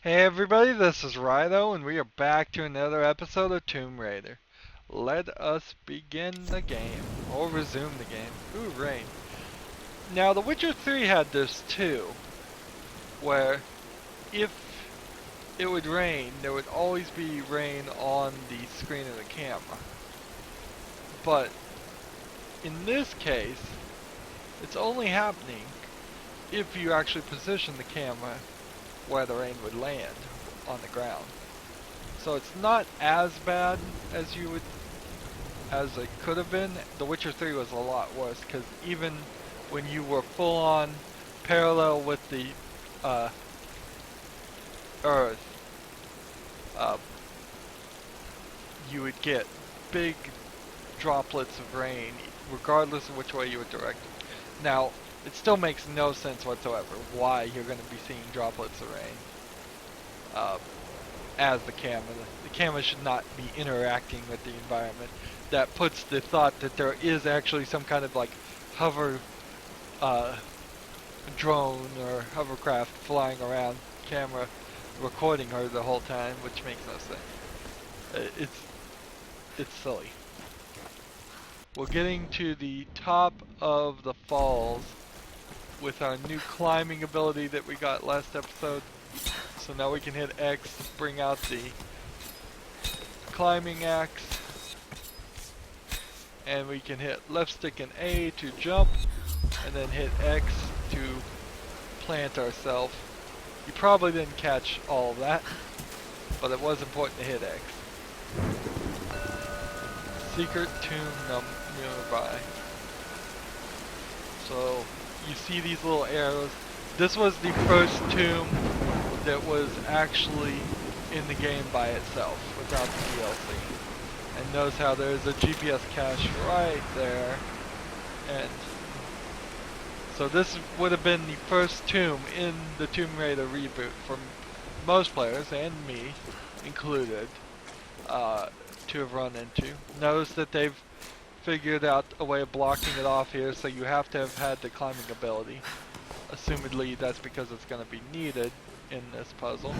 Hey everybody, this is Rydo, and we are back to another episode of Tomb Raider. Let us begin the game, or resume the game. Ooh, rain. Now, The Witcher 3 had this too, where if it would rain, there would always be rain on the screen of the camera. But in this case, it's only happening if you actually position the camera where the rain would land on the ground. So it's not as bad as it could have been. The Witcher 3 was a lot worse because even when you were full on parallel with the uh, Earth, uh, you would get big droplets of rain regardless of which way you would direct it. Now, it still makes no sense whatsoever why you're going to be seeing droplets of rain as the camera. The camera should not be interacting with the environment. That puts the thought that there is actually some kind of like hover drone or hovercraft flying around camera recording her the whole time, which makes no sense. It's silly. We're getting to the top of the falls with our new climbing ability that we got last episode. So now we can hit X to bring out the climbing axe. And we can hit left stick and A to jump, and then hit X to plant ourselves. You probably didn't catch all of that, but it was important to hit X. Secret tomb nearby. So you see these little arrows. This was the first tomb that was actually in the game by itself without the DLC. And notice how there's a GPS cache right there. And so this would have been the first tomb in the Tomb Raider reboot for most players, and me included, to have run into. Notice that they've figured out a way of blocking it off here, so you have to have had the climbing ability. Assumedly, that's because it's going to be needed in this puzzle.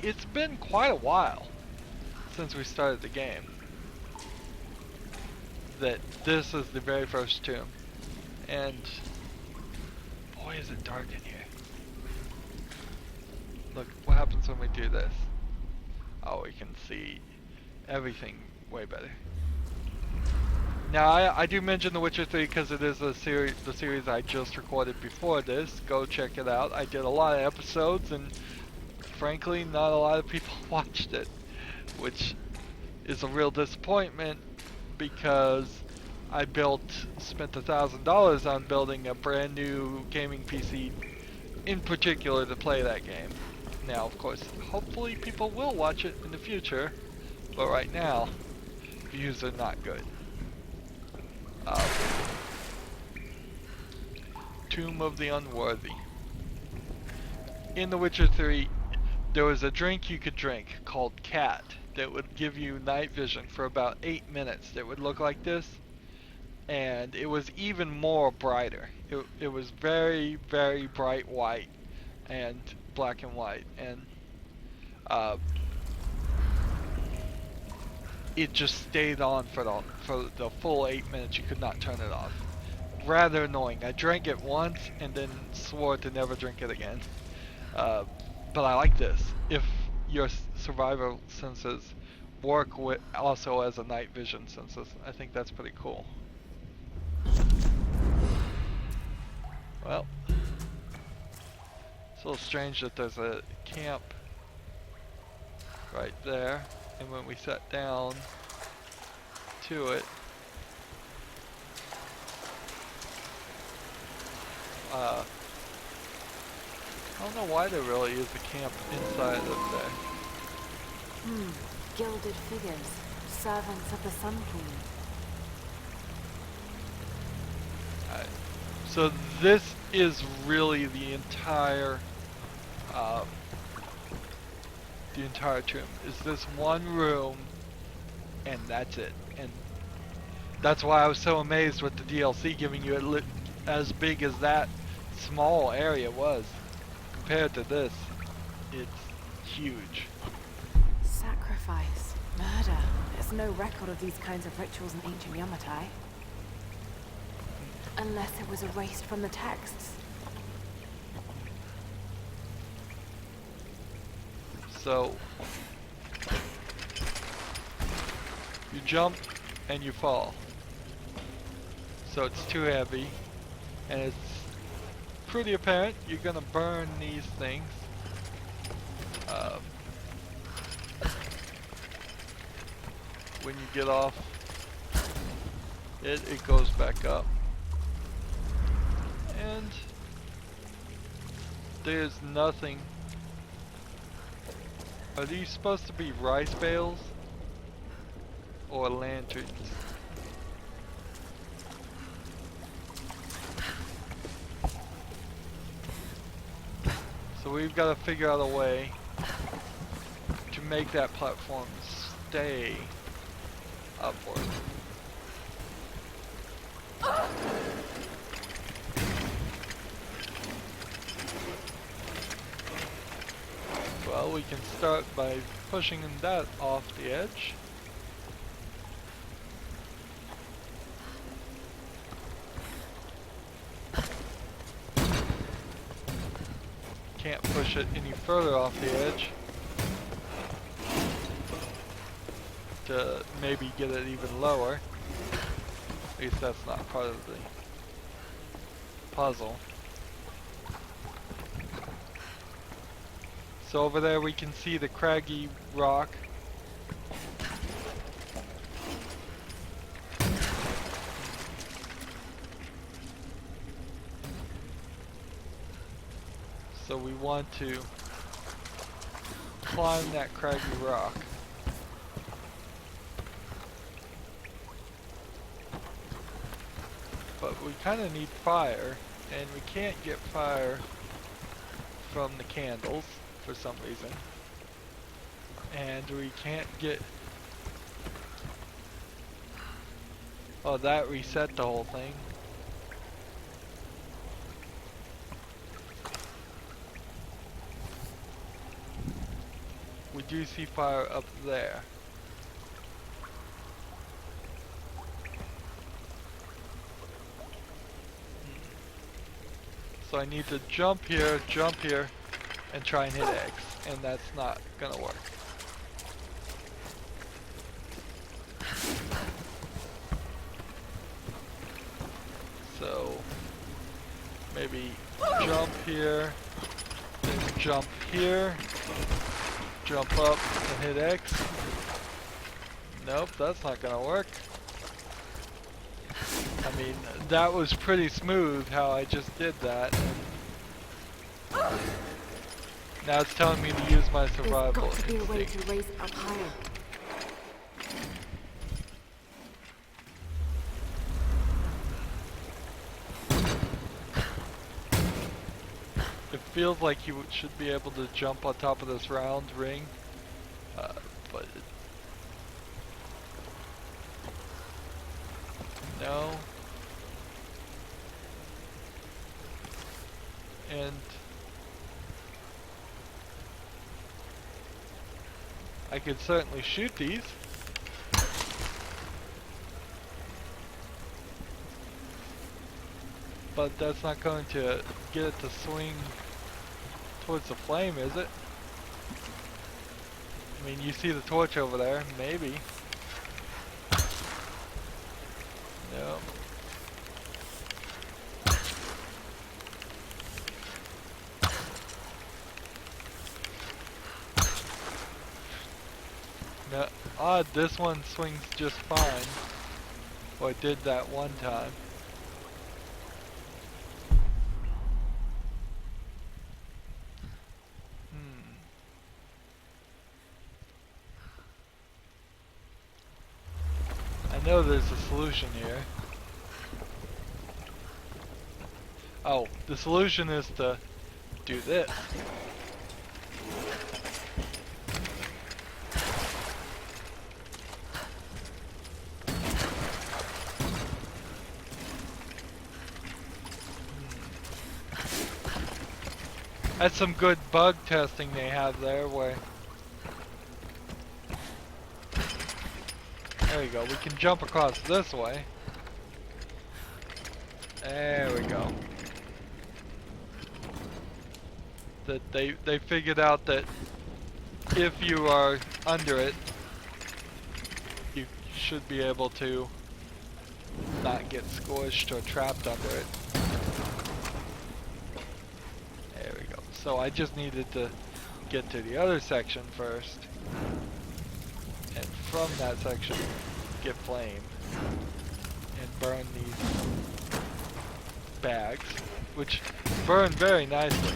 It's been quite a while since we started the game that this is the very first tomb. And boy, is it dark in here. Look, what happens when we do this? Oh, we can see everything way better. Now, I do mention The Witcher 3 because it is the series I just recorded before this. Go check it out. I did a lot of episodes, and frankly, not a lot of people watched it, which is a real disappointment because I spent $1,000 on building a brand new gaming PC in particular to play that game. Now, of course, hopefully people will watch it in the future, but right now, views are not good. Tomb of the Unworthy. In The Witcher 3, there was a drink you could drink called Cat that would give you night vision for about 8 minutes. That would look like this, and it was even more brighter. It was very, very bright white and black and white, and it just stayed on for the full 8 minutes. You could not turn it off. Rather annoying. I drank it once and then swore to never drink it again. But I like this. If your survival senses work also as a night vision senses, I think that's pretty cool. Well, it's a little strange that there's a camp right there, and when we sat down to it, I don't know why there really is a camp inside of there. Gilded figures, servants of the Sun King. So this is really the entire tomb. Is this one room, and that's it. And that's why I was so amazed with the DLC giving you as big as that small area was. Compared to this, it's huge. Sacrifice. Murder. There's no record of these kinds of rituals in ancient Yamatai. Unless it was erased from the texts. So, you jump and you fall. So it's too heavy, and it's pretty apparent you're gonna burn these things. When you get off, it goes back up. And there's nothing. Are these supposed to be rice bales or lanterns? So we've got to figure out a way to make that platform stay upward. Well, we can start by pushing that off the edge. Can't push it any further off the edge to maybe get it even lower. At least that's not part of the puzzle. So over there we can see the craggy rock. So we want to climb that craggy rock. But we kind of need fire, and we can't get fire from the candles for some reason. And we can't get... Oh, that reset the whole thing. We do see fire up there. So I need to jump here, and try and hit X, and that's not gonna work. So maybe jump here, then jump here, jump up and hit X. Nope, that's not gonna work. I mean, that was pretty smooth how I just did that. Now it's telling me to use my survival There's got to be a way instinct. to raise it up higher. It feels like you should be able to jump on top of this round ring, but no. And I could certainly shoot these. But that's not going to get it to swing towards the flame, is it? I mean, you see the torch over there, maybe. No. No, odd, this one swings just fine. Or it did that one time. I know there's a solution here. Oh, the solution is to do this. That's some good bug testing they have there where... There we go, we can jump across this way. There we go. That they figured out that if you are under it, you should be able to not get squished or trapped under it. There we go. So I just needed to get to the other section first, and from that section get flame and burn these bags, which burn very nicely.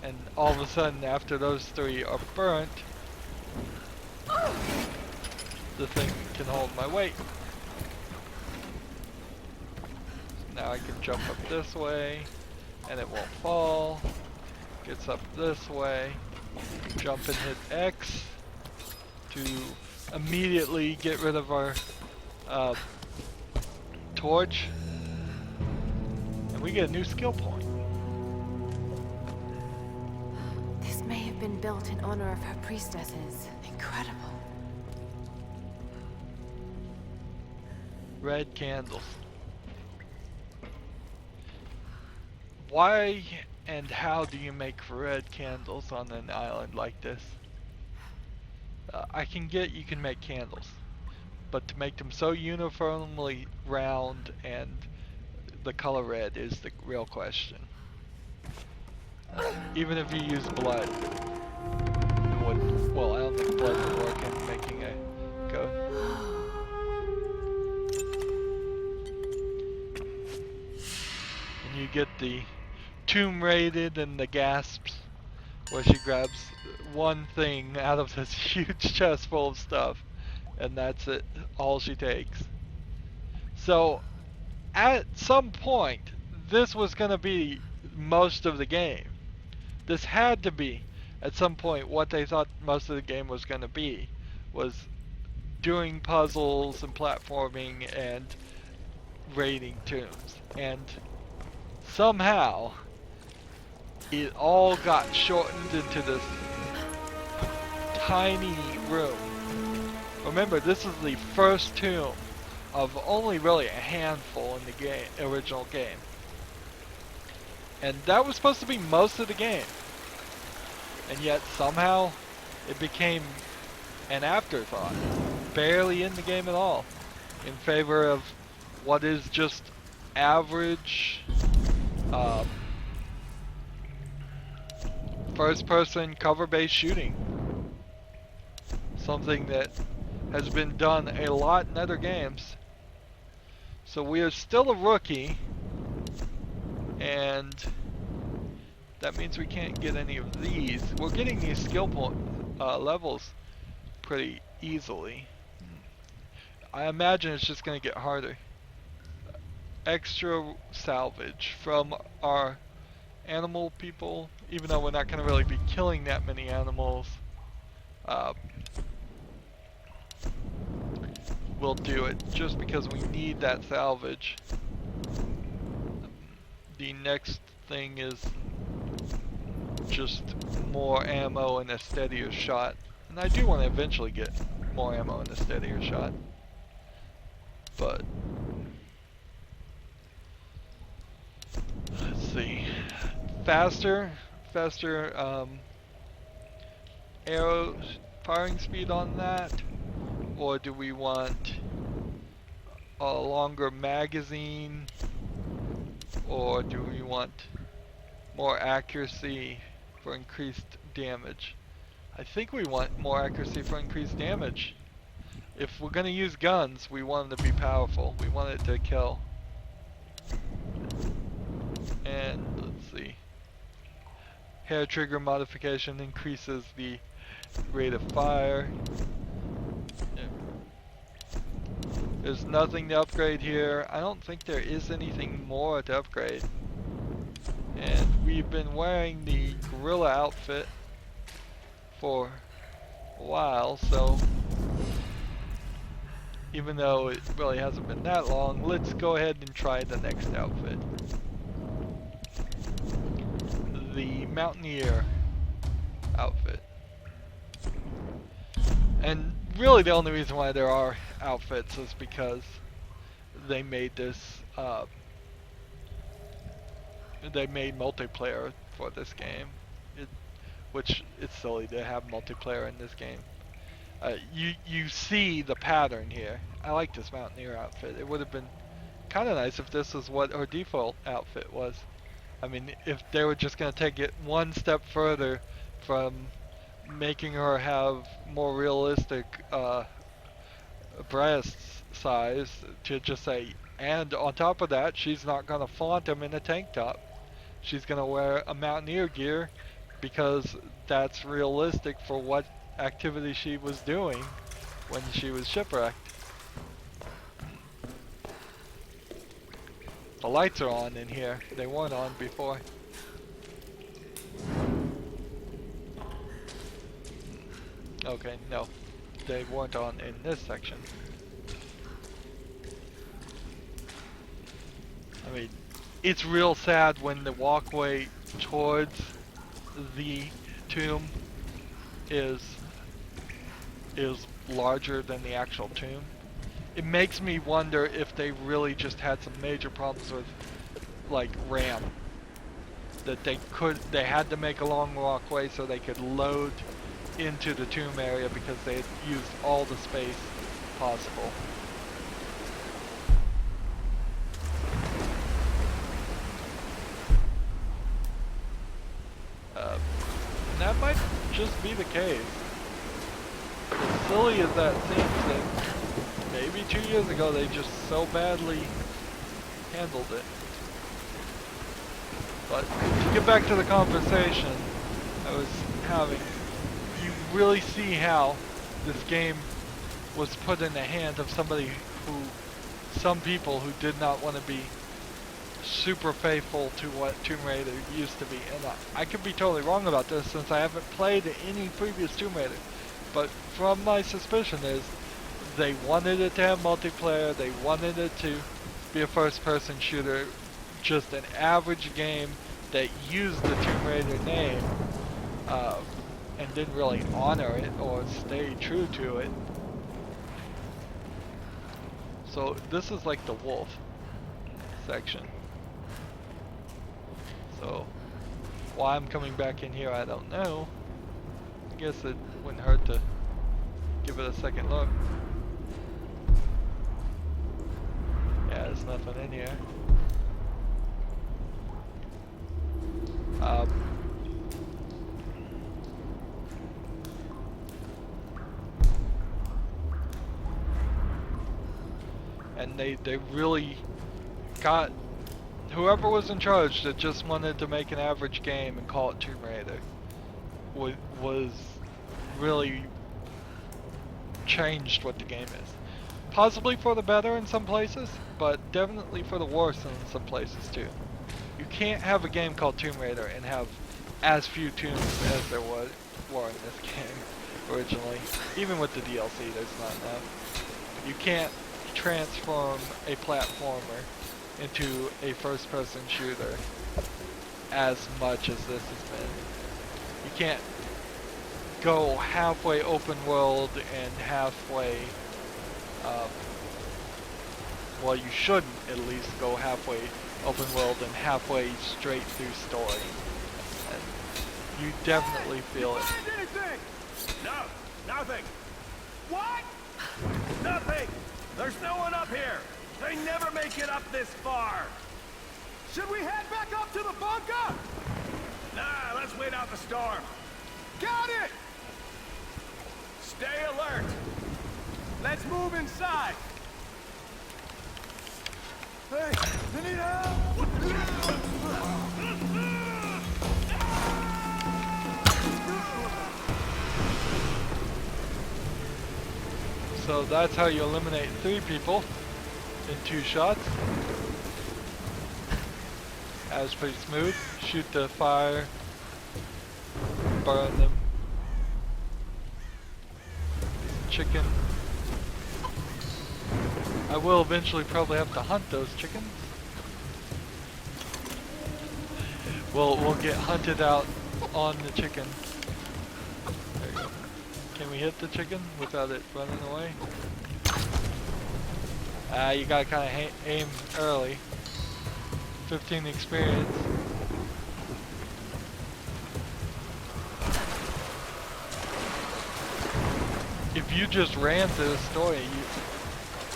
And all of a sudden, after those 3 are burnt, the thing can hold my weight. So now I can jump up this way, and it won't fall. Gets up this way, jump and hit X to immediately get rid of our torch, and we get a new skill point. This may have been built in honor of her priestesses. Incredible. Red candles. Why and how do you make red candles on an island like this? I can get you can make candles, but to make them so uniformly round and the color red is the real question. Even if you use blood, it would, well, I don't think blood would work in making a code. And you get the tomb raided and the gasps where she grabs one thing out of this huge chest full of stuff, and that's it, all she takes. So at some point this was going to be most of the game. This had to be at some point what they thought most of the game was going to be, was doing puzzles and platforming and raiding tombs, and somehow it all got shortened into this tiny room. Remember, this is the first tomb of only really a handful in the original game. And that was supposed to be most of the game. And yet somehow it became an afterthought. Barely in the game at all. In favor of what is just average first-person cover-based shooting. Something that has been done a lot in other games. So we are still a rookie, and that means we can't get any of these. We're getting these skill levels pretty easily. I imagine it's just going to get harder. Extra salvage from our animal people, even though we're not going to really be killing that many animals. We'll do it just because we need that salvage. The next thing is just more ammo and a steadier shot. And I do want to eventually get more ammo and a steadier shot. But let's see. Faster arrow firing speed on that, or do we want a longer magazine, or do we want more accuracy for increased damage? I think we want more accuracy for increased damage. If we're gonna use guns, we want them to be powerful. We want it to kill. And let's see. Hair trigger modification increases the rate of fire. There's nothing to upgrade here. I don't think there is anything more to upgrade. And we've been wearing the gorilla outfit for a while, so even though it really hasn't been that long, let's go ahead and try the next outfit. the Mountaineer outfit. And really the only reason why there are outfits is because they made this, they made multiplayer for this game. Which it's silly to have multiplayer in this game. You see the pattern here. I like this Mountaineer outfit. It would have been kind of nice if this was what her default outfit was. I mean, if they were just going to take it one step further from making her have more realistic breast size to just say, and on top of that, she's not going to flaunt them in a tank top. She's going to wear a Mountaineer gear because that's realistic for what activity she was doing when she was shipwrecked. The lights are on in here. They weren't on before. Okay, no. They weren't on in this section. I mean, it's real sad when the walkway towards the tomb is larger than the actual tomb. It makes me wonder if they really just had some major problems with like RAM. That they had to make a long walkway so they could load into the tomb area because they had used all the space possible. And that might just be the case. As silly as that seems, that maybe 2 years ago they just so badly handled it. But to get back to the conversation I was having, you really see how this game was put in the hands of some people who did not want to be super faithful to what Tomb Raider used to be. And I could be totally wrong about this since I haven't played any previous Tomb Raider. But from my suspicion is they wanted it to have multiplayer, they wanted it to be a first-person shooter, just an average game that used the Tomb Raider name and didn't really honor it or stay true to it. So this is like the wolf section. So why I'm coming back in here, I don't know. I guess it wouldn't hurt to give it a second look. Yeah, there's nothing in here. And they really got whoever was in charge that just wanted to make an average game and call it Tomb Raider was really changed what the game is. Possibly for the better in some places, but definitely for the worse in some places too. You can't have a game called Tomb Raider and have as few tombs as there were in this game originally. Even with the DLC, there's not enough. You can't transform a platformer into a first-person shooter as much as this has been. You can't go halfway open world and halfway, well, you shouldn't at least go halfway open world and halfway straight through story. And you definitely feel it. Anything? No, nothing. What? Nothing. There's no one up here. They never make it up this far. Should we head back up to the bunker? Nah, let's wait out the storm. Got it! Stay alert. Let's move inside. Hey, you need help? So that's how you eliminate 3 people in 2 shots. That was pretty smooth. Shoot the fire, burn them. Chicken. I will eventually probably have to hunt those chickens. We'll get hunted out on the chicken. There you go. Can we hit the chicken without it running away? You gotta kind of aim early. 15 experience. If you just ran through the story,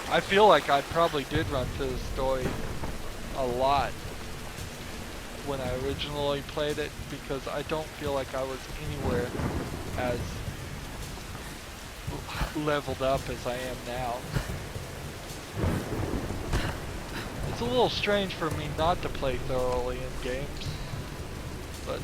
I feel like I probably did run through the story a lot when I originally played it, because I don't feel like I was anywhere as leveled up as I am now. It's a little strange for me not to play thoroughly in games, but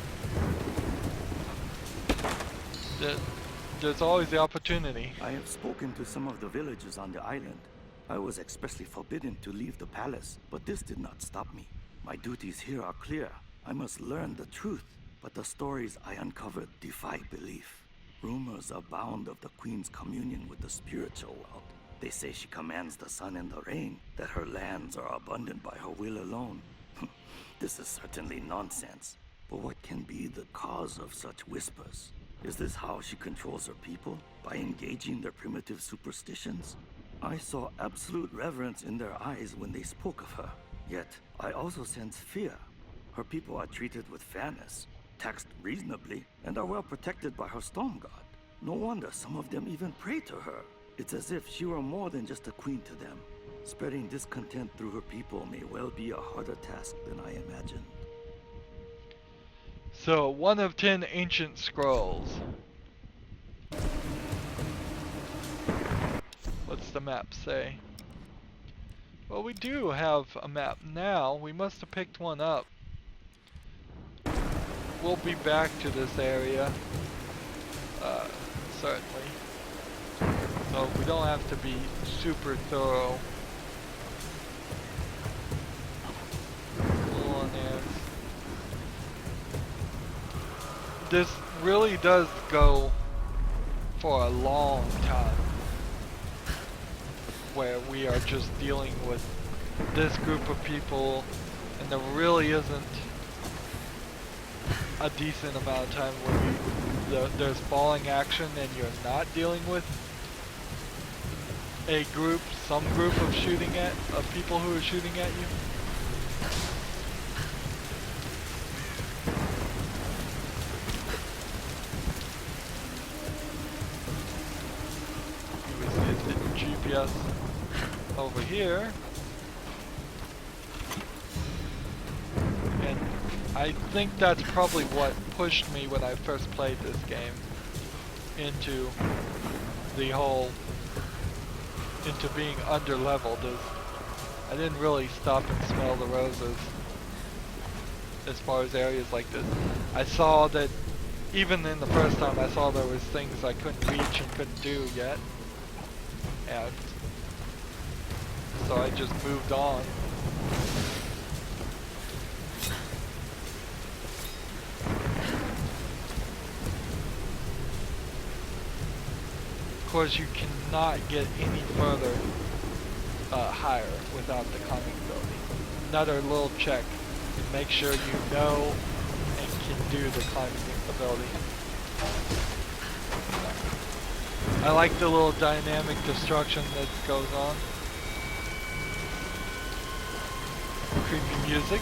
there's always the opportunity. I have spoken to some of the villagers on the island. I was expressly forbidden to leave the palace, but this did not stop me. My duties here are clear. I must learn the truth, but the stories I uncovered defy belief. Rumors abound of the Queen's communion with the spiritual world. They say she commands the sun and the rain, that her lands are abundant by her will alone. This is certainly nonsense. But what can be the cause of such whispers? Is this how she controls her people? By engaging their primitive superstitions? I saw absolute reverence in their eyes when they spoke of her. Yet, I also sense fear. Her people are treated with fairness, taxed reasonably, and are well protected by her storm god. No wonder some of them even pray to her. It's as if she were more than just a queen to them. Spreading discontent through her people may well be a harder task than I imagined. So, 1 of 10 ancient scrolls. What's the map say? Well, we do have a map now. We must have picked one up. We'll be back to this area, certainly. So we don't have to be super thorough. Pull on there. This really does go for a long time, where we are just dealing with this group of people, and there really isn't a decent amount of time where there's falling action and you're not dealing with some group of people who are shooting at you. GPS over here, and I think that's probably what pushed me when I first played this game into being under-leveled. I didn't really stop and smell the roses as far as areas like this. I saw that even in the first time, I saw there was things I couldn't reach and couldn't do yet. And so I just moved on. Of course, you cannot get any further higher without the climbing ability. Another little check to make sure you know and can do the climbing ability. I like the little dynamic destruction that goes on. Creepy music.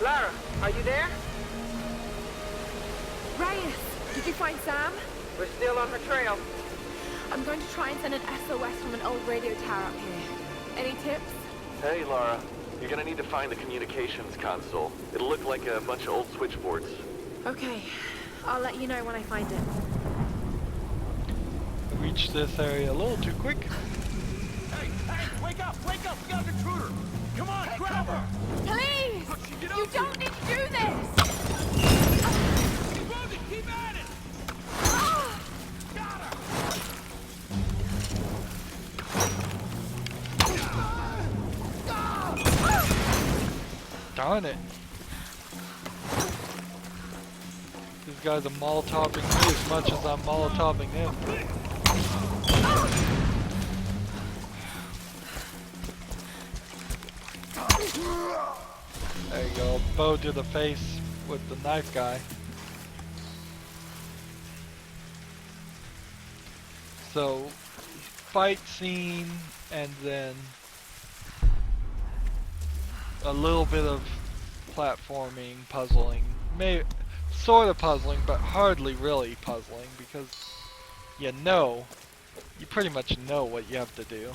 Lara, are you there? Reyes, did you find Sam? We're still on her trail. I'm going to try and send an SOS from an old radio tower up here. Any tips? Hey, Lara. You're gonna need to find the communications console. It'll look like a bunch of old switchboards. Okay, I'll let you know when I find it. I reached this area a little too quick. Hey, wake up, we got an intruder. Come on, grab her. Please! You don't need to do this! Keep moving, keep at it. Got her. Darn it. these guys are molotoving me as much as I'm molotoving them. There you go, bow to the face with the knife guy. So, fight scene, and then a little bit of platforming, puzzling, sort of puzzling, but hardly really puzzling, because you pretty much know what you have to do.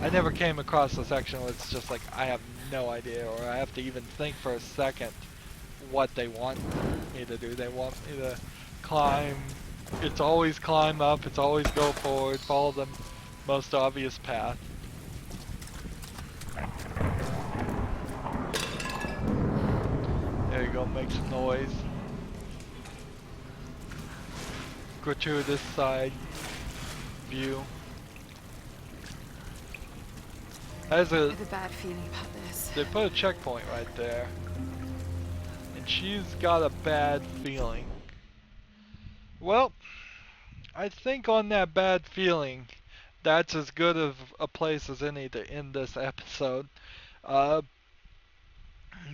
I never came across a section where it's just like, I have no idea, or I have to even think for a second what they want me to do. They want me to climb. It's always climb up, it's always go forward, follow the most obvious path. There you go, make some noise. Gratuitous side view. I have a bad feeling about this. They put a checkpoint right there. And she's got a bad feeling. Well, I think on that bad feeling, that's as good of a place as any to end this episode.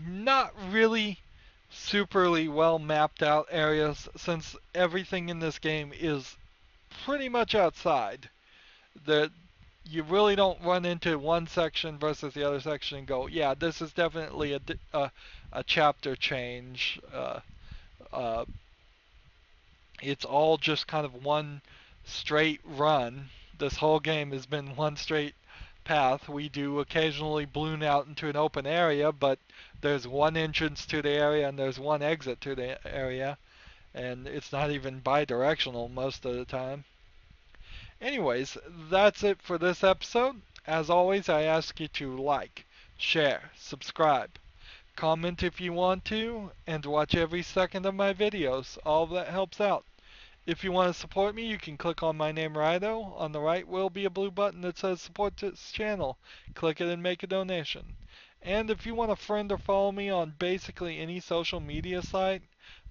Not really superly well mapped out areas, since everything in this game is pretty much outside. You really don't run into one section versus the other section and go, yeah, this is definitely a chapter change. It's all just kind of one straight run. This whole game has been one straight path. We do occasionally balloon out into an open area, but there's one entrance to the area and there's one exit to the area, and it's not even bi-directional most of the time. Anyways, that's it for this episode. As always, I ask you to like, share, subscribe, comment if you want to, and watch every second of my videos. All of that helps out. If you want to support me, you can click on my name, Rydo. On the right will be a blue button that says support this channel. Click it and make a donation. And if you want to friend or follow me on basically any social media site,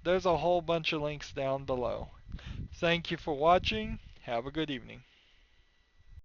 there's a whole bunch of links down below. Thank you for watching. Have a good evening.